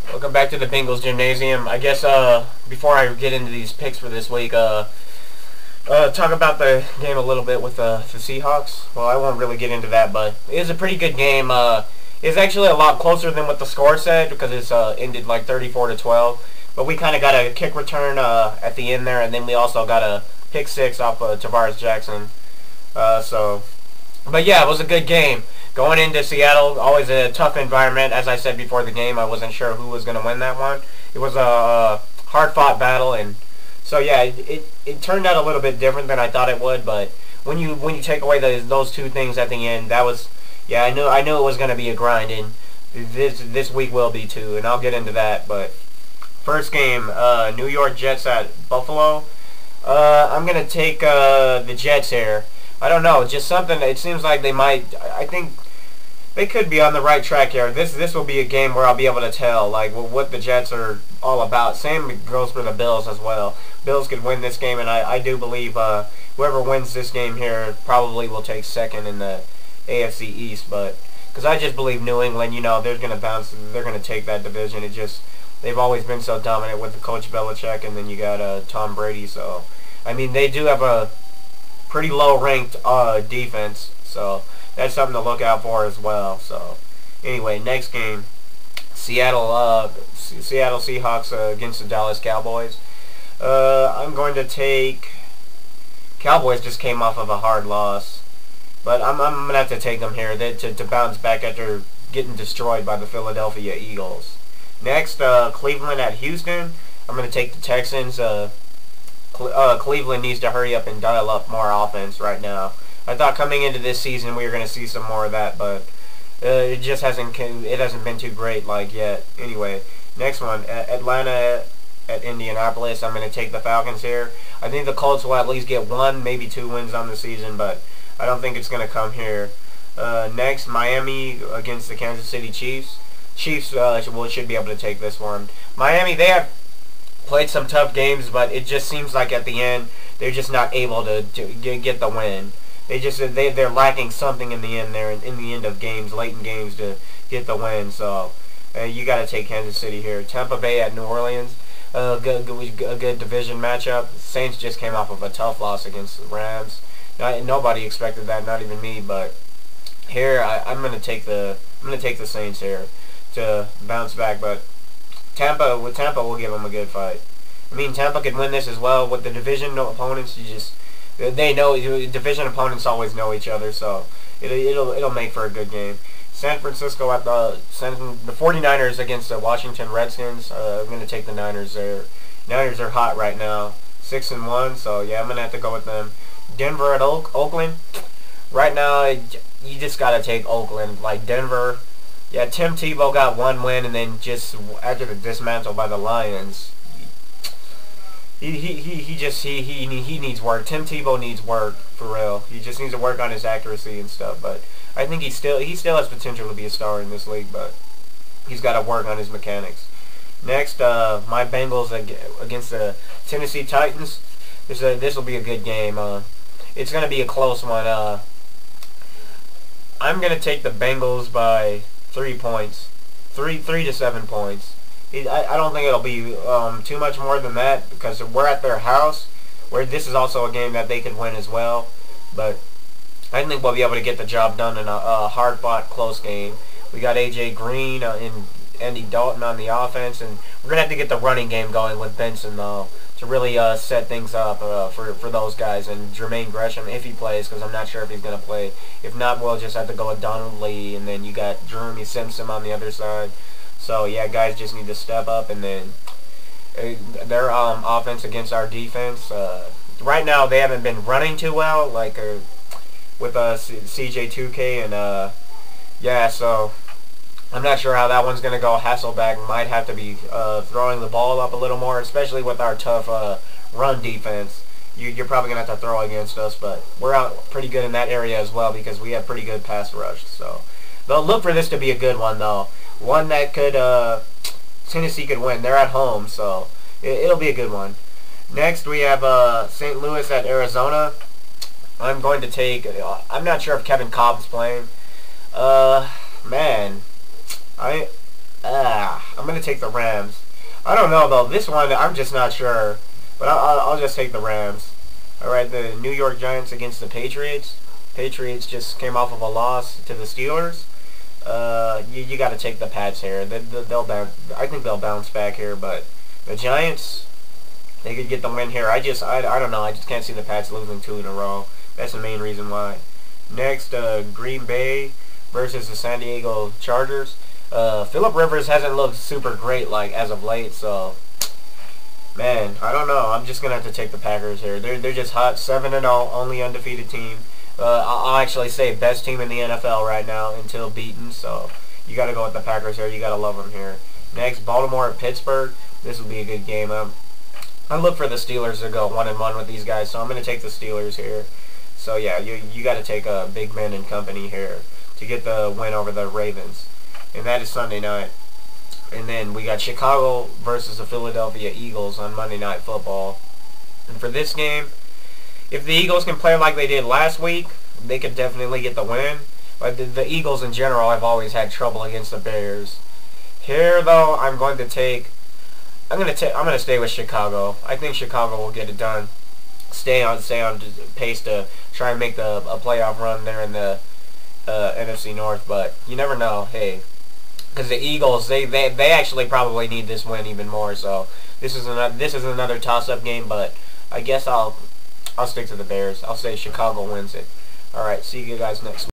Welcome back to the Bengals Gymnasium. I guess before I get into these picks for this week, talk about the game a little bit with the Seahawks. Well, I won't really get into that, but it was a pretty good game. It's actually a lot closer than what the score said because it's ended like 34-12. But we kind of got a kick return at the end there, and then we also got a pick six off Tavares Jackson. But yeah, it was a good game. Going into Seattle, always a tough environment. As I said before the game, I wasn't sure who was going to win that one. It was a hard-fought battle, and so yeah, it turned out a little bit different than I thought it would. But when you take away those two things at the end, that was I knew it was going to be a grind, and this week will be too, and I'll get into that. But first game, New York Jets at Buffalo. I'm going to take the Jets here. I don't know, just something. It seems like they might. I think they could be on the right track here. This will be a game where I'll be able to tell like what the Jets are all about. Same goes for the Bills as well. Bills could win this game, and I do believe whoever wins this game here probably will take second in the AFC East. But because I just believe New England, they're going to bounce. They're going to take that division. They've always been so dominant with Coach Belichick, and then you got Tom Brady. So I mean, they do have a pretty low-ranked defense, so that's something to look out for as well. So anyway, next game, Seattle Seahawks against the Dallas Cowboys. I'm going to take Cowboys. Just came off of a hard loss, but I'm gonna have to take them here to bounce back after getting destroyed by the Philadelphia Eagles. Next, Cleveland at Houston. I'm going to take the Texans. Cleveland needs to hurry up and dial up more offense right now. I thought coming into this season we were going to see some more of that, but it just hasn't been too great like yet. Anyway, next one, Atlanta at Indianapolis. I'm going to take the Falcons here. I think the Colts will at least get one, maybe two wins on the season, but I don't think it's going to come here. Next, Miami against the Kansas City Chiefs. Chiefs should be able to take this one. Miami, they have played some tough games, but it just seems like at the end they're just not able to get the win. They're lacking something in the end there, in the end of games, late in games, to get the win. So you got to take Kansas City here. Tampa Bay at New Orleans, a good division matchup. The Saints just came off of a tough loss against the Rams. Nobody expected that, not even me. But here I'm going to take the Saints here to bounce back, but Tampa will give them a good fight. I mean, Tampa could win this as well. With the division opponents, they know division opponents always know each other, so it'll make for a good game. San Francisco at the 49ers against the Washington Redskins. I'm gonna take the Niners there. Niners are hot right now, 6-1. So yeah, I'm gonna have to go with them. Denver at Oakland. Right now, you just gotta take Oakland. Like Denver. Yeah, Tim Tebow got one win, and then just after the dismantle by the Lions, he needs work. Tim Tebow needs work for real. He just needs to work on his accuracy and stuff. But I think he still has potential to be a star in this league, but he's got to work on his mechanics. Next, my Bengals against the Tennessee Titans. This will be a good game. It's going to be a close one. I'm going to take the Bengals by 3 points, 3 to 7 points. I don't think it'll be too much more than that because we're at their house, where this is also a game that they could win as well. But I think we'll be able to get the job done in a hard-fought, close game. We got A.J. Green and Andy Dalton on the offense, and we're going to have to get the running game going with Benson, though, to really set things up for those guys. And Jermaine Gresham, if he plays, because I'm not sure if he's going to play. If not, we'll just have to go with Donald Lee, and then you got Jeremy Simpson on the other side. So, yeah, guys just need to step up, and then their offense against our defense. Right now, they haven't been running too well, like with CJ2K, and, yeah, so I'm not sure how that one's going to go. Hasselbeck might have to be throwing the ball up a little more, especially with our tough run defense. You're probably going to have to throw against us, but we're out pretty good in that area as well because we have pretty good pass rush. So they'll look for this to be a good one, though. One that could Tennessee could win. They're at home, so it'll be a good one. Next, we have St. Louis at Arizona. I'm going to take... I'm not sure if Kevin Cobb's playing. Man... I'm going going to take the Rams. I don't know, though. This one, I'm just not sure. But I'll just take the Rams. All right, the New York Giants against the Patriots. Patriots just came off of a loss to the Steelers. You got to take the Pats here. I think they'll bounce back here, but the Giants, they could get the win here. I don't know. I just can't see the Pats losing 2 in a row. That's the main reason why. Next, Green Bay versus the San Diego Chargers. Phillip Rivers hasn't looked super great like as of late, so man, I don't know. I'm just gonna have to take the Packers here. They're just hot, 7-0, only undefeated team. I'll actually say best team in the NFL right now until beaten. So you got to go with the Packers here. You got to love them here. Next, Baltimore at Pittsburgh. This will be a good game. I look for the Steelers to go 1-1 with these guys, so I'm going to take the Steelers here. So yeah, you got to take a Big Ben and company here to get the win over the Ravens, and that is Sunday night. And then we got Chicago versus the Philadelphia Eagles on Monday Night Football. And for this game, if the Eagles can play like they did last week, they could definitely get the win. But the Eagles in general have always had trouble against the Bears. Here, though, I'm going to stay with Chicago. I think Chicago will get it done. Stay on pace to try and make a playoff run there in the NFC North. But you never know. Hey, because the Eagles, they actually probably need this win even more. So this is another toss-up game. But I guess I'll stick to the Bears. I'll say Chicago wins it. All right, see you guys next week.